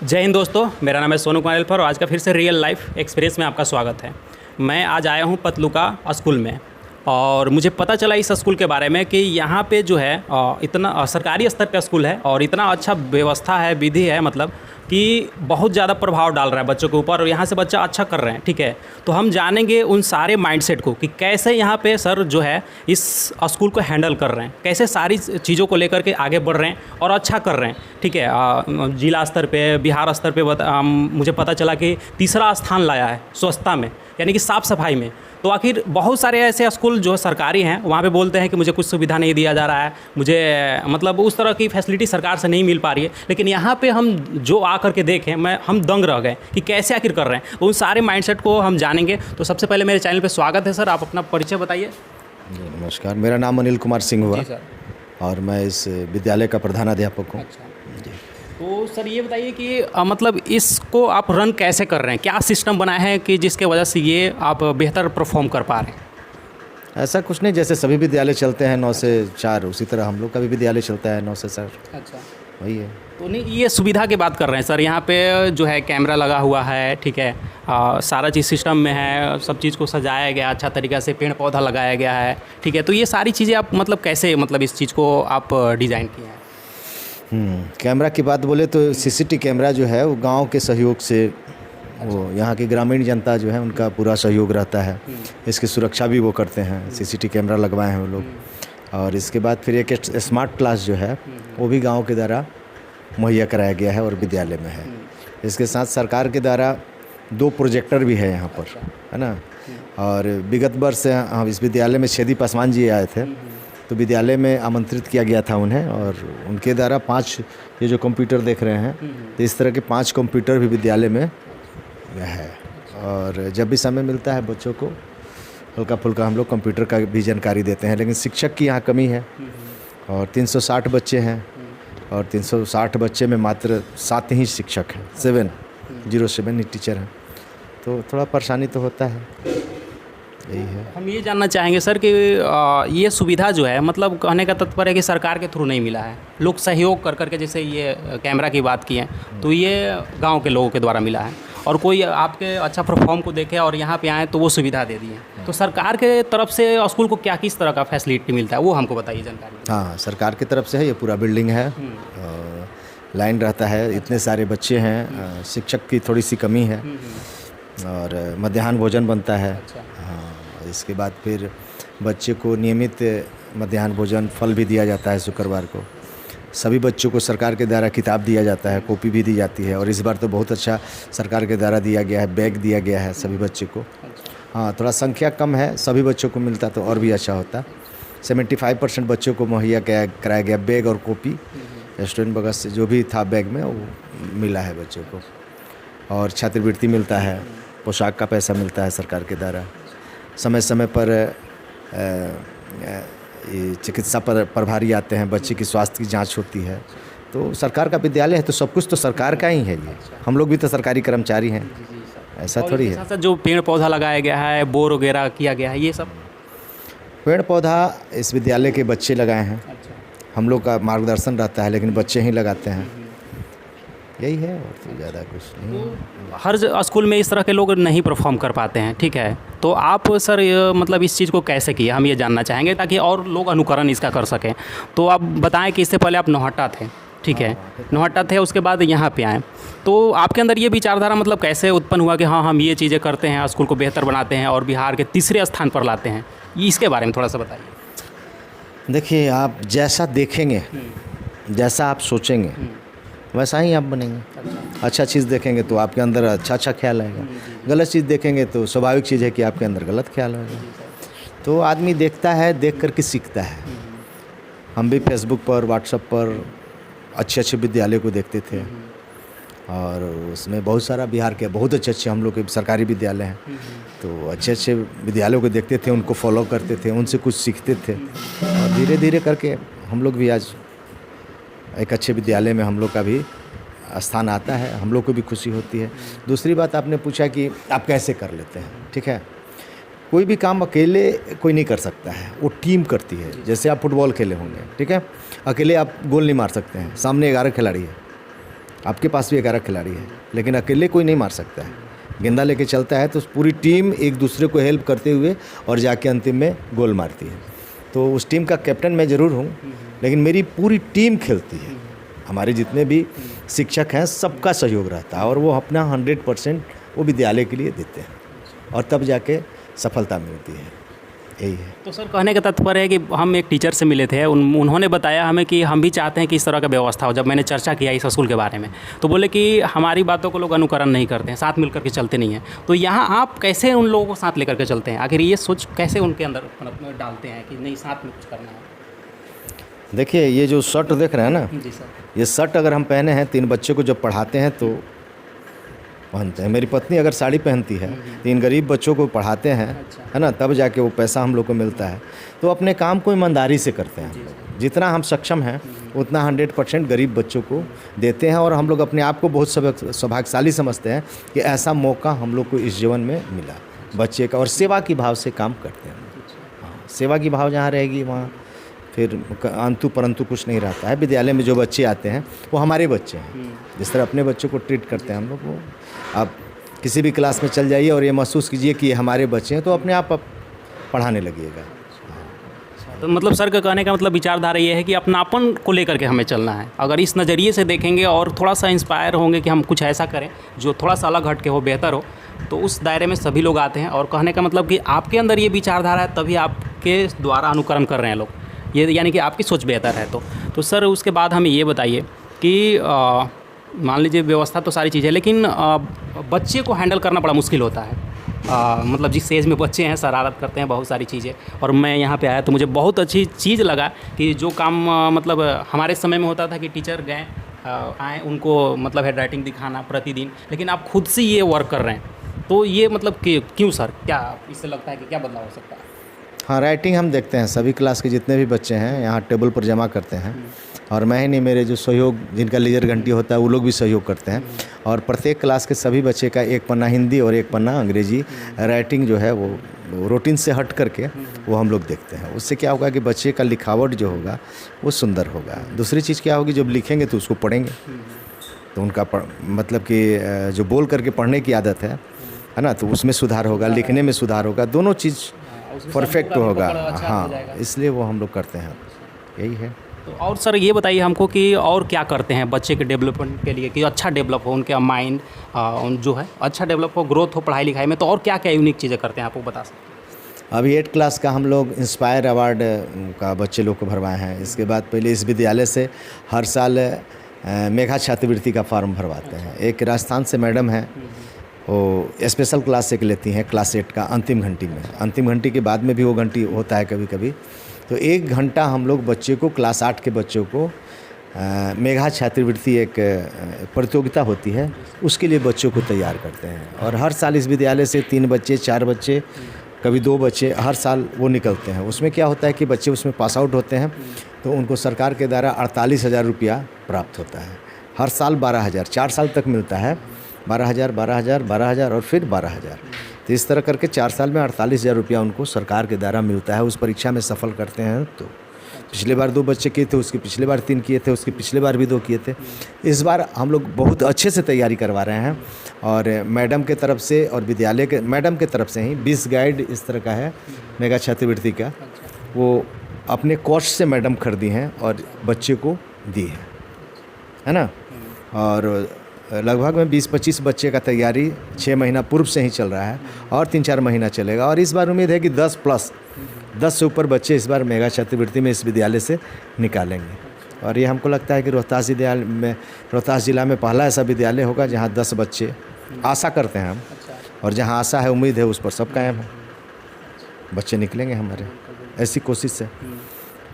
जय हिंद दोस्तों, मेरा नाम है सोनू कुमार एल्फर और आज का फिर से रियल लाइफ एक्सपीरियंस में आपका स्वागत है। मैं आज आया हूँ पतलुका स्कूल में और मुझे पता चला इस स्कूल के बारे में कि यहाँ पे जो है इतना सरकारी स्तर का स्कूल है और इतना अच्छा व्यवस्था है, विधि है, मतलब कि बहुत ज़्यादा प्रभाव डाल रहा है बच्चों के ऊपर और यहाँ से बच्चा अच्छा कर रहे हैं। ठीक है, तो हम जानेंगे उन सारे माइंडसेट को कि कैसे यहाँ पे सर जो है इस स्कूल को हैंडल कर रहे हैं, कैसे सारी चीज़ों को लेकर के आगे बढ़ रहे हैं और अच्छा कर रहे हैं। ठीक है, जिला स्तर पे, बिहार स्तर पे मुझे पता चला कि तीसरा स्थान लाया है स्वच्छता में, यानी कि साफ़ सफाई में। तो आखिर बहुत सारे ऐसे स्कूल जो सरकारी हैं वहाँ पे बोलते हैं कि मुझे कुछ सुविधा नहीं दिया जा रहा है, मुझे मतलब उस तरह की फैसिलिटी सरकार से नहीं मिल पा रही है। लेकिन यहाँ पे हम जो आकर के देखें, हम दंग रह गए कि कैसे आखिर कर रहे हैं। उन सारे माइंडसेट को हम जानेंगे। तो सबसे पहले मेरे चैनल पे स्वागत है सर, आप अपना परिचय बताइए। नमस्कार, मेरा नाम अनिल कुमार सिंह हुआ और मैं इस विद्यालय का प्रधानाध्यापक हूँ। अच्छा। तो सर ये बताइए कि मतलब इसको आप रन कैसे कर रहे हैं, क्या सिस्टम बनाए हैं कि जिसके वजह से ये आप बेहतर परफॉर्म कर पा रहे हैं? ऐसा कुछ नहीं, जैसे सभी विद्यालय चलते हैं 9 से 4, उसी तरह हम लोग का भी विद्यालय चलता है 9 से 4। अच्छा, वही है। तो नहीं, ये सुविधा की बात कर रहे हैं सर। यहाँ पे जो है कैमरा लगा हुआ है, ठीक है, सारा चीज़ सिस्टम में है, सब चीज़ को सजाया गया अच्छा तरीक़ा से, पेड़ पौधा लगाया गया है। ठीक है, तो ये सारी चीज़ें आप मतलब कैसे, मतलब इस चीज़ को आप डिज़ाइन किए हैं? कैमरा की बात बोले तो सीसीटीवी कैमरा जो है वो गांव के सहयोग से, वो यहाँ की ग्रामीण जनता जो है उनका पूरा सहयोग रहता है। इसकी सुरक्षा भी वो करते हैं, सीसीटीवी कैमरा लगवाए हैं वो लोग। और इसके बाद फिर एक स्मार्ट क्लास जो है वो भी गांव के द्वारा मुहैया कराया गया है और विद्यालय में है। इसके साथ सरकार के द्वारा 2 प्रोजेक्टर भी है यहाँ पर, है ना। और विगत वर्ष हम इस विद्यालय में छेदी पासवान जी आए थे, तो विद्यालय में आमंत्रित किया गया था उन्हें और उनके द्वारा 5 ये जो कंप्यूटर देख रहे हैं, तो इस तरह के 5 कंप्यूटर भी विद्यालय में है। और जब भी समय मिलता है बच्चों को हल्का फुल्का हम लोग कंप्यूटर का भी जानकारी देते हैं। लेकिन शिक्षक की यहाँ कमी है और 360 बच्चे हैं और 360 बच्चे में मात्र 7 ही शिक्षक हैं, 7 ही टीचर हैं, तो थोड़ा परेशानी तो होता है। यही है। हम ये जानना चाहेंगे सर कि ये सुविधा जो है, मतलब कहने का तात्पर्य है कि सरकार के थ्रू नहीं मिला है, लोग सहयोग कर करके, जैसे ये कैमरा की बात की है तो ये गांव के लोगों के द्वारा मिला है और कोई आपके अच्छा परफॉर्म को देखे और यहाँ पे आए तो वो सुविधा दे दी है। तो सरकार के तरफ से स्कूल को क्या किस तरह का फैसिलिटी मिलता है, वो हमको बताइए जानकारी। हाँ, सरकार की तरफ से है, ये पूरा बिल्डिंग है, लाइन रहता है, इतने सारे बच्चे हैं, शिक्षक की थोड़ी सी कमी है और मध्याह्न भोजन बनता है। हाँ, इसके बाद फिर बच्चे को नियमित मध्याह्न भोजन, फल भी दिया जाता है शुक्रवार को। सभी बच्चों को सरकार के द्वारा किताब दिया जाता है, कॉपी भी दी जाती है और इस बार तो बहुत अच्छा सरकार के द्वारा दिया गया है, बैग दिया गया है सभी बच्चों को। हाँ, थोड़ा संख्या कम है, सभी बच्चों को मिलता तो और भी अच्छा होता। 75% बच्चों को मुहैया कराया गया बैग और कॉपी, स्टूडेंट बगस से जो भी था बैग में वो मिला है बच्चों को। और छात्रवृत्ति मिलता है, पोशाक का पैसा मिलता है सरकार के द्वारा। समय समय पर चिकित्सा प्रभारी आते हैं, बच्चे की स्वास्थ्य की जांच होती है। तो सरकार का विद्यालय है तो सब कुछ तो सरकार का ही है। ये हम लोग भी तो सरकारी कर्मचारी हैं, ऐसा थोड़ी है। साथ जो पेड़ पौधा लगाया गया है, बोर वगैरह किया गया है, ये सब पेड़ पौधा इस विद्यालय के बच्चे लगाए हैं। हम लोग का मार्गदर्शन रहता है लेकिन बच्चे ही लगाते हैं, यही है, और तो ज़्यादा कुछ नहीं। हर स्कूल में इस तरह के लोग नहीं परफॉर्म कर पाते हैं। ठीक है, तो आप सर मतलब इस चीज़ को कैसे किए, हम ये जानना चाहेंगे ताकि और लोग अनुकरण इसका कर सकें। तो आप बताएं कि इससे पहले आप नौहट्टा थे, ठीक है, नौहट्टा थे, उसके बाद यहाँ पे आए, तो आपके अंदर ये विचारधारा मतलब कैसे उत्पन्न हुआ कि हाँ हम ये चीज़ें करते हैं, स्कूल को बेहतर बनाते हैं और बिहार के तीसरे स्थान पर लाते हैं? इसके बारे में थोड़ा सा बताइए। देखिए, आप जैसा देखेंगे, जैसा आप सोचेंगे, वैसा ही आप बनेंगे। अच्छा चीज़ देखेंगे तो आपके अंदर अच्छा ख्याल आएगा, गलत चीज़ देखेंगे तो स्वाभाविक चीज़ है कि आपके अंदर गलत ख्याल आएगा। तो आदमी देखता है, देख करके सीखता है। हम भी फेसबुक पर, व्हाट्सएप पर अच्छे विद्यालय को देखते थे और उसमें बहुत सारा बिहार के बहुत अच्छे हम लोग के सरकारी विद्यालय हैं, तो अच्छे विद्यालयों को देखते थे, उनको फॉलो करते थे, उनसे कुछ सीखते थे और धीरे धीरे करके हम लोग भी आज एक अच्छे विद्यालय में हम लोग का भी स्थान आता है, हम लोग को भी खुशी होती है। दूसरी बात, आपने पूछा कि आप कैसे कर लेते हैं। ठीक है, कोई भी काम अकेले कोई नहीं कर सकता है, वो टीम करती है। जैसे आप फुटबॉल खेले होंगे, ठीक है, अकेले आप गोल नहीं मार सकते हैं, सामने 11 खिलाड़ी है, आपके पास भी 11 खिलाड़ी है, लेकिन अकेले कोई नहीं मार सकता है। गेंदा लेके चलता है तो पूरी टीम एक दूसरे को हेल्प करते हुए और जाके अंतिम में गोल मारती है। तो उस टीम का कैप्टन मैं ज़रूर हूँ, लेकिन मेरी पूरी टीम खेलती है। हमारे जितने भी शिक्षक हैं सबका सहयोग रहता है और वो अपना 100% वो विद्यालय के लिए देते हैं और तब जाके सफलता मिलती है। यही है। तो सर कहने का तात्पर्य है कि हम एक टीचर से मिले थे, उन्होंने बताया हमें कि हम भी चाहते हैं कि इस तरह का व्यवस्था हो। जब मैंने चर्चा किया इस स्कूल के बारे में तो बोले कि हमारी बातों को लोग अनुकरण नहीं करते हैं, साथ मिलकर के चलते नहीं हैं। तो यहाँ आप कैसे उन लोगों को साथ लेकर के चलते हैं? आखिर ये सोच कैसे उनके अंदर मतलब डालते हैं कि नहीं साथ में कुछ करना है? देखिए ये जो शर्ट देख रहे हैं ना, जी सर। ये शर्ट अगर हम पहने हैं 3 बच्चे को जब पढ़ाते हैं तो पहनते हैं। मेरी पत्नी अगर साड़ी पहनती है, 3 गरीब बच्चों को पढ़ाते हैं, है ना, तब जाके वो पैसा हम लोग को मिलता है। तो अपने काम को ईमानदारी से करते हैं, जितना हम सक्षम हैं उतना 100% गरीब बच्चों को देते हैं और हम लोग अपने आप को बहुत सौभाग्यशाली समझते हैं कि ऐसा मौका हम लोग को इस जीवन में मिला बच्चे का। और सेवा की भाव से काम करते हैं। हाँ, सेवा की भाव जहाँ रहेगी वहाँ फिर अंतु परंतु कुछ नहीं रहता है। विद्यालय में जो बच्चे आते हैं वो हमारे बच्चे हैं, जिस तरह अपने बच्चों को ट्रीट करते हैं हम लोग। वो आप किसी भी क्लास में चल जाइए और ये महसूस कीजिए कि ये हमारे बच्चे हैं, तो अपने आप पढ़ाने लगिएगा। तो मतलब सर का कहने का मतलब विचारधारा ये है कि अपनापन को लेकर के हमें चलना है। अगर इस नज़रिए से देखेंगे और थोड़ा सा इंस्पायर होंगे कि हम कुछ ऐसा करें जो थोड़ा सा अलग हट के हो, बेहतर हो, तो उस दायरे में सभी लोग आते हैं। और कहने का मतलब कि आपके अंदर ये विचारधारा है तभी आपके द्वारा अनुकरण कर रहे हैं लोग, ये यानी कि आपकी सोच बेहतर है। तो सर उसके बाद हमें ये बताइए कि मान लीजिए व्यवस्था तो सारी चीज़ है, लेकिन बच्चे को हैंडल करना बड़ा मुश्किल होता है। मतलब जिस एज में बच्चे हैं शरारत करते हैं बहुत सारी चीज़ें। और मैं यहाँ पे आया तो मुझे बहुत अच्छी चीज़ लगा कि जो काम मतलब हमारे समय में होता था कि टीचर गए आए उनको मतलब हैंड राइटिंग दिखाना प्रतिदिन, लेकिन आप खुद से ये वर्क कर रहे हैं। तो ये मतलब कि क्यों सर, क्या इससे लगता है कि क्या बदलाव हो सकता है? हाँ, राइटिंग हम देखते हैं सभी क्लास के जितने भी बच्चे हैं यहाँ टेबल पर जमा करते हैं। और मैं ही नहीं, मेरे जो सहयोग जिनका लीजर घंटी होता है वो लोग भी सहयोग करते हैं। और प्रत्येक क्लास के सभी बच्चे का 1 पन्ना हिंदी और 1 पन्ना अंग्रेजी राइटिंग जो है वो रूटीन से हट करके वो हम लोग देखते हैं। उससे क्या होगा कि बच्चे का लिखावट जो होगा वो सुंदर होगा। दूसरी चीज़ क्या होगी, जब लिखेंगे तो उसको पढ़ेंगे तो उनका मतलब कि जो बोल करके पढ़ने की आदत है ना, तो उसमें सुधार होगा, लिखने में सुधार होगा, दोनों चीज़ परफेक्ट होगा। हाँ, इसलिए वो हम लोग करते हैं, यही है। तो और सर ये बताइए हमको कि और क्या करते हैं बच्चे के डेवलपमेंट के लिए कि अच्छा डेवलप हो, उनका माइंड जो है अच्छा डेवलप हो, ग्रोथ हो पढ़ाई लिखाई में। तो और क्या क्या यूनिक चीज़ें करते हैं, आप वो बता सकते हैं? अभी 8 क्लास का हम लोग इंस्पायर अवार्ड का बच्चे लोग को भरवाए हैं। इसके बाद पहले इस विद्यालय से हर साल मेघा छात्रवृत्ति का फॉर्म भरवाते हैं। एक राजस्थान से मैडम है, वो स्पेशल क्लास एक लेती हैं क्लास 8 का अंतिम घंटी में। अंतिम घंटी के बाद में भी वो घंटी होता है कभी कभी। तो 1 घंटा हम लोग बच्चे को, क्लास 8 के बच्चों को मेघा छात्रवृत्ति एक प्रतियोगिता होती है, उसके लिए बच्चों को तैयार करते हैं। और हर साल इस विद्यालय से 3 बच्चे, 4 बच्चे, कभी 2 बच्चे हर साल वो निकलते हैं। उसमें क्या होता है कि बच्चे उसमें पास आउट होते हैं तो उनको सरकार के द्वारा 48,000 रुपया प्राप्त होता है। हर साल 12,000, 4 साल तक मिलता है। 12,000, 12,000, 12,000 और फिर 12,000। तो इस तरह करके 4 साल में 48,000 रुपया उनको सरकार के द्वारा मिलता है। उस परीक्षा में सफल करते हैं तो पिछले बार 2 बच्चे किए थे, उसकी पिछले बार 3 किए थे, उसकी पिछले बार भी 2 किए थे। इस बार हम लोग बहुत अच्छे से तैयारी करवा रहे हैं और मैडम के तरफ से और विद्यालय के मैडम के तरफ से ही 20 गाइड इस तरह का है मेघा छात्रवृत्ति का, वो अपने कॉस्ट से मैडम खरीदी हैं और बच्चे को दी है ना। और लगभग में 20-25 बच्चे का तैयारी 6 महीना पूर्व से ही चल रहा है और 3-4 महीना चलेगा। और इस बार उम्मीद है कि 10 से ऊपर बच्चे इस बार मेघा छात्रवृत्ति में इस विद्यालय से निकालेंगे। और ये हमको लगता है कि रोहतास जिला में पहला ऐसा विद्यालय होगा जहाँ 10 बच्चे, आशा करते हैं हम, और जहाँ आशा है उम्मीद है उस पर सब कायम है, बच्चे निकलेंगे हमारे, ऐसी कोशिश है।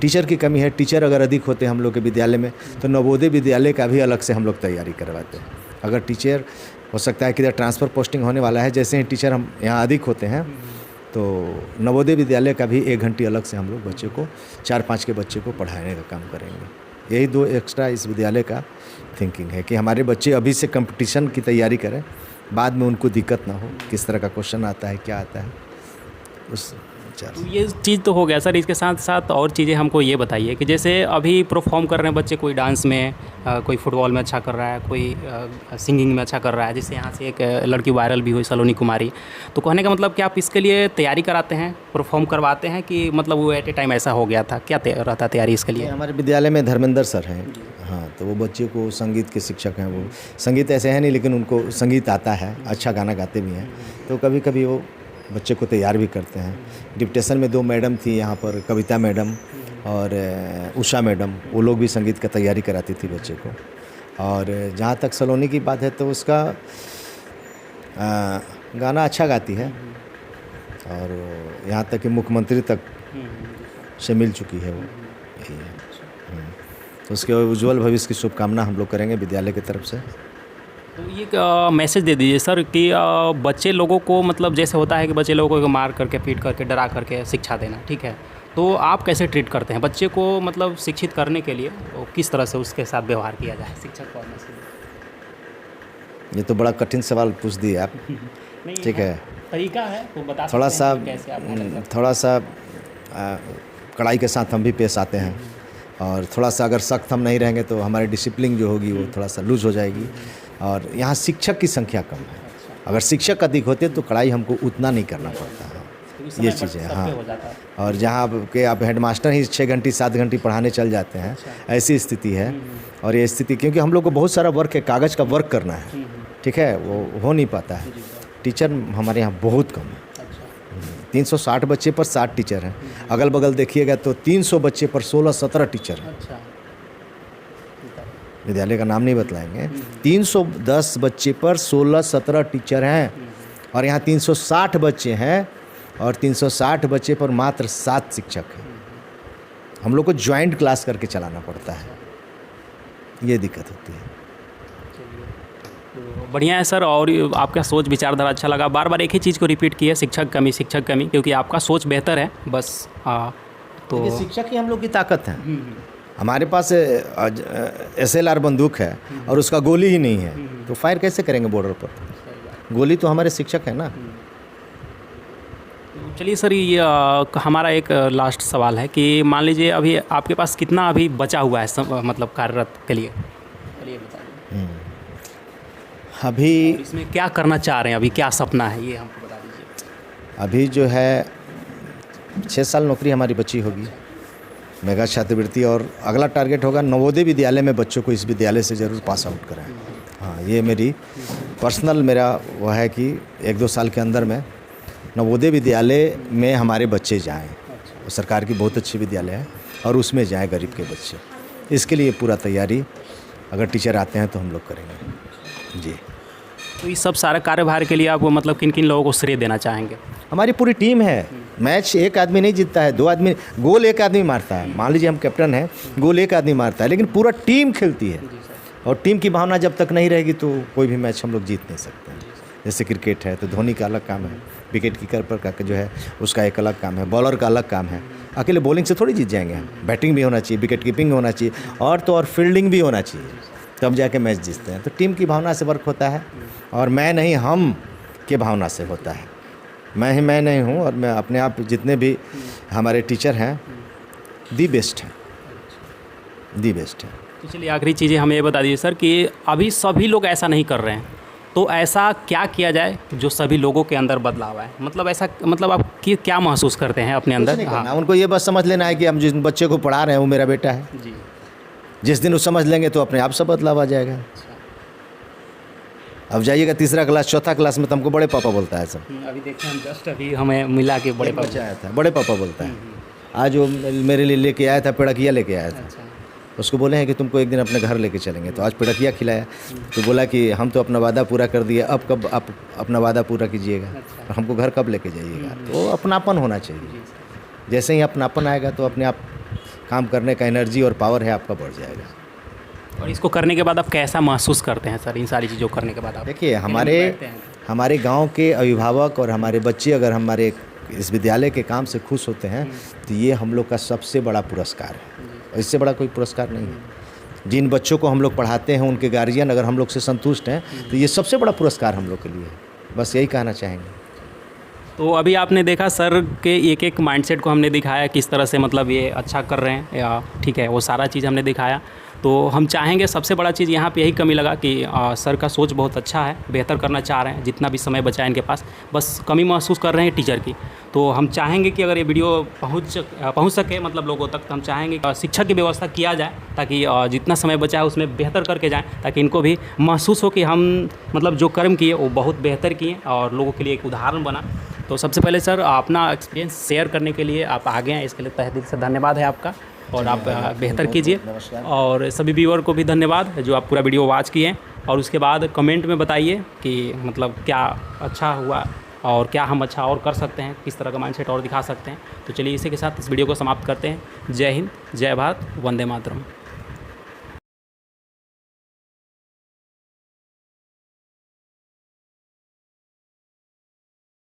टीचर की कमी है, टीचर अगर अधिक होते हम लोग के विद्यालय में तो नवोदय विद्यालय का भी अलग से हम लोग तैयारी करवाते हैं। अगर टीचर हो सकता है कि इधर ट्रांसफ़र पोस्टिंग होने वाला है, जैसे ही टीचर हम यहाँ अधिक होते हैं तो नवोदय विद्यालय का भी 1 घंटी अलग से हम लोग बच्चे को 4-5 के बच्चे को पढ़ाने का काम करेंगे। यही 2 एक्स्ट्रा इस विद्यालय का थिंकिंग है कि हमारे बच्चे अभी से कंपटीशन की तैयारी करें, बाद में उनको दिक्कत ना हो, किस तरह का क्वेश्चन आता है, क्या आता है, उस विचार तो ये चीज़ तो हो गया सर, इसके साथ साथ और चीज़ें हमको ये बताइए कि जैसे अभी परफॉर्म कर रहे हैं बच्चे, कोई डांस में, कोई फुटबॉल में अच्छा कर रहा है, कोई सिंगिंग में अच्छा कर रहा है, जैसे यहाँ से एक लड़की वायरल भी हुई सलोनी कुमारी। तो कहने का मतलब कि आप इसके लिए तैयारी कराते हैं, परफॉर्म करवाते हैं कि मतलब वो एट ए टाइम ऐसा हो गया था, क्या रहता है तैयारी इसके लिए? हमारे विद्यालय में धर्मेंद्र सर हैं। हाँ, तो वो बच्चे को संगीत के शिक्षक हैं। वो संगीत ऐसे है नहीं, लेकिन उनको संगीत आता है, अच्छा गाना गाते भी हैं। तो कभी कभी वो बच्चे को तैयार भी करते हैं। डिप्टेशन में 2 मैडम थी यहाँ पर, कविता मैडम और उषा मैडम, वो लोग भी संगीत का तैयारी कराती थी बच्चे को। और जहाँ तक सलोनी की बात है तो उसका गाना अच्छा गाती है और यहाँ तक कि मुख्यमंत्री तक से मिल चुकी है वो। यही है। तो उसके उज्जवल भविष्य की शुभकामना हम लोग करेंगे विद्यालय की तरफ से। तो ये मैसेज दे दीजिए सर कि बच्चे लोगों को, मतलब जैसे होता है कि बच्चे लोगों को मार करके, पीट करके, डरा करके शिक्षा देना, ठीक है, तो आप कैसे ट्रीट करते हैं बच्चे को, मतलब शिक्षित करने के लिए तो किस तरह से उसके साथ व्यवहार किया जाए शिक्षक को? ये तो बड़ा कठिन सवाल पूछ दिए आप। ठीक है, तरीका है तो बता सकते थोड़ा हैं सा कि कैसे आप handle करते हैं? थोड़ा सा कड़ाई के साथ हम भी पेश आते हैं। और थोड़ा सा अगर सख्त हम नहीं रहेंगे तो हमारी डिसिप्लिन जो होगी वो थोड़ा सा लूज हो जाएगी। और यहाँ शिक्षक की संख्या कम है। अगर शिक्षक अधिक होते तो कड़ाई हमको उतना नहीं करना पड़ता है। ये चीज़ें, हाँ। और जहाँ के आप हेडमास्टर ही 6 घंटे 7 घंटे पढ़ाने चल जाते हैं, ऐसी स्थिति है। और ये स्थिति क्योंकि हम लोग को बहुत सारा वर्क है, कागज़ का वर्क करना है, ठीक है, वो हो नहीं पाता है। टीचर हमारे यहाँ बहुत कम है। 360 बच्चे पर 60 टीचर हैं। अगल बगल देखिएगा तो 300 बच्चे पर 16-17 टीचर हैं। विद्यालय का नाम नहीं बतलाएंगे। 310 बच्चे पर 16-17 टीचर हैं। और यहाँ 360 बच्चे हैं और 360 बच्चे पर मात्र 7 शिक्षक हैं। हम लोग को ज्वाइंट क्लास करके चलाना पड़ता है, ये दिक्कत होती है। बढ़िया है सर, और आपका सोच विचारधारा अच्छा लगा। बार बार एक ही चीज़ को रिपीट किया, शिक्षक कमी, शिक्षक कमी, क्योंकि आपका सोच बेहतर है बस। तो शिक्षक ही हम लोग की ताकत है। हमारे पास SLR बंदूक है और उसका गोली ही नहीं है, तो फायर कैसे करेंगे बॉर्डर पर? गोली तो हमारे शिक्षक है ना। चलिए सर, ये हमारा एक लास्ट सवाल है कि मान लीजिए अभी आपके पास कितना अभी बचा हुआ है मतलब कार्यरत के लिए? चलिए बताइए अभी इसमें क्या करना चाह रहे हैं, अभी क्या सपना है, ये हमको बता दीजिए। अभी जो है 6 साल नौकरी हमारी बची होगी, मेगा छात्रवृत्ति, और अगला टारगेट होगा नवोदय विद्यालय में बच्चों को इस विद्यालय से ज़रूर पास आउट कराएं। हाँ, ये मेरी पर्सनल मेरा वो है कि 1-2 साल के अंदर में नवोदय विद्यालय में हमारे बच्चे जाएं। वो सरकार की बहुत अच्छी विद्यालय है और उसमें जाएं गरीब के बच्चे। इसके लिए पूरा तैयारी अगर टीचर आते हैं तो हम लोग करेंगे जी। तो इस सब सारे कार्यभार के लिए आप मतलब किन किन लोगों को श्रेय देना चाहेंगे? हमारी पूरी टीम है। मैच एक आदमी नहीं जीतता है, 2 आदमी, गोल एक आदमी मारता है। मान लीजिए हम कैप्टन हैं, गोल एक आदमी मारता है, लेकिन पूरा टीम खेलती है। और टीम की भावना जब तक नहीं रहेगी तो कोई भी मैच हम लोग जीत नहीं सकते। जैसे क्रिकेट है तो धोनी का अलग काम है, विकेट कीपर का जो है उसका एक अलग काम है, बॉलर का अलग काम है। अकेले बॉलिंग से थोड़ी जीत जाएंगे हम। बैटिंग भी होना चाहिए, विकेट कीपिंग होना चाहिए, और तो और फील्डिंग भी होना चाहिए, तब जाके मैच जीतते हैं। तो टीम की भावना से वर्क होता है, और मैं नहीं हम के भावना से होता है। मैं नहीं हूँ, और मैं अपने आप जितने भी हमारे टीचर हैं दी बेस्ट हैं। तो चलिए आखिरी चीज़ें हमें ये बता दीजिए सर कि अभी सभी लोग ऐसा नहीं कर रहे हैं, तो ऐसा क्या किया जाए जो सभी लोगों के अंदर बदलाव आए? मतलब ऐसा, मतलब आप क्या महसूस करते हैं अपने अंदर? हाँ, उनको ये बस समझ लेना है कि हम जिस बच्चे को पढ़ा रहे हैं वो मेरा बेटा है जी। जिस दिन वो समझ लेंगे तो अपने आप सब बदलाव आ जाएगा। अब जाइएगा 3रा क्लास 4था क्लास में तो हमको बड़े पापा बोलता है सब। अभी देखिए हम जस्ट अभी हमें मिला के बड़े पापा बच्चा आया था, बड़े पापा बोलता है। आज वो मेरे लिए लेके आया था, पेड़किया लेके आया था। उसको बोले हैं कि तुमको एक दिन अपने घर लेके चलेंगे, तो आज पेड़किया खिलाया। तो बोला कि हम तो अपना वादा पूरा कर दिए, अब कब आप अपना वादा पूरा कीजिएगा, और हमको घर कब लेके जाइएगा। तो अपनापन होना चाहिए। जैसे ही अपनापन आएगा तो अपने आप काम करने का एनर्जी और पावर है आपका बढ़ जाएगा। और इसको करने के बाद आप कैसा महसूस करते हैं सर, इन सारी चीज़ों को करने के बाद आप? देखिए, हमारे गांव के अभिभावक और हमारे बच्चे अगर हमारे इस विद्यालय के काम से खुश होते हैं तो ये हम लोग का सबसे बड़ा पुरस्कार है। इससे बड़ा कोई पुरस्कार नहीं है। जिन बच्चों को हम लोग पढ़ाते हैं उनके गार्जियन अगर हम लोग से संतुष्ट हैं तो ये सबसे बड़ा पुरस्कार हम लोग के लिए है। बस यही कहना चाहेंगे। तो अभी आपने देखा सर के एक एक माइंडसेट को हमने दिखाया, किस तरह से मतलब ये अच्छा कर रहे हैं या ठीक है, वो सारा चीज़ हमने दिखाया। तो हम चाहेंगे, सबसे बड़ा चीज़ यहाँ पे यही कमी लगा कि सर का सोच बहुत अच्छा है, बेहतर करना चाह रहे हैं, जितना भी समय बचा है इनके पास, बस कमी महसूस कर रहे हैं टीचर की। तो हम चाहेंगे कि अगर ये वीडियो पहुँच सके मतलब लोगों तक, तो हम चाहेंगे कि शिक्षा की व्यवस्था किया जाए, ताकि जितना समय बचा है उसमें बेहतर करके जाएँ, ताकि इनको भी महसूस हो कि हम मतलब जो कर्म किए वो बहुत बेहतर किए और लोगों के लिए एक उदाहरण बना। तो सबसे पहले सर अपना एक्सपीरियंस शेयर करने के लिए आप आगे हैं, इसके लिए तहे दिल से धन्यवाद है आपका, और आप बेहतर कीजिए। और सभी व्यूअर को भी धन्यवाद जो आप पूरा वीडियो वॉच किए, और उसके बाद कमेंट में बताइए कि मतलब क्या अच्छा हुआ और क्या हम अच्छा और कर सकते हैं, किस तरह का माइंडसेट और दिखा सकते हैं। तो चलिए इसी के साथ इस वीडियो को समाप्त करते हैं। जय हिंद, जय भारत, वंदे मातरम।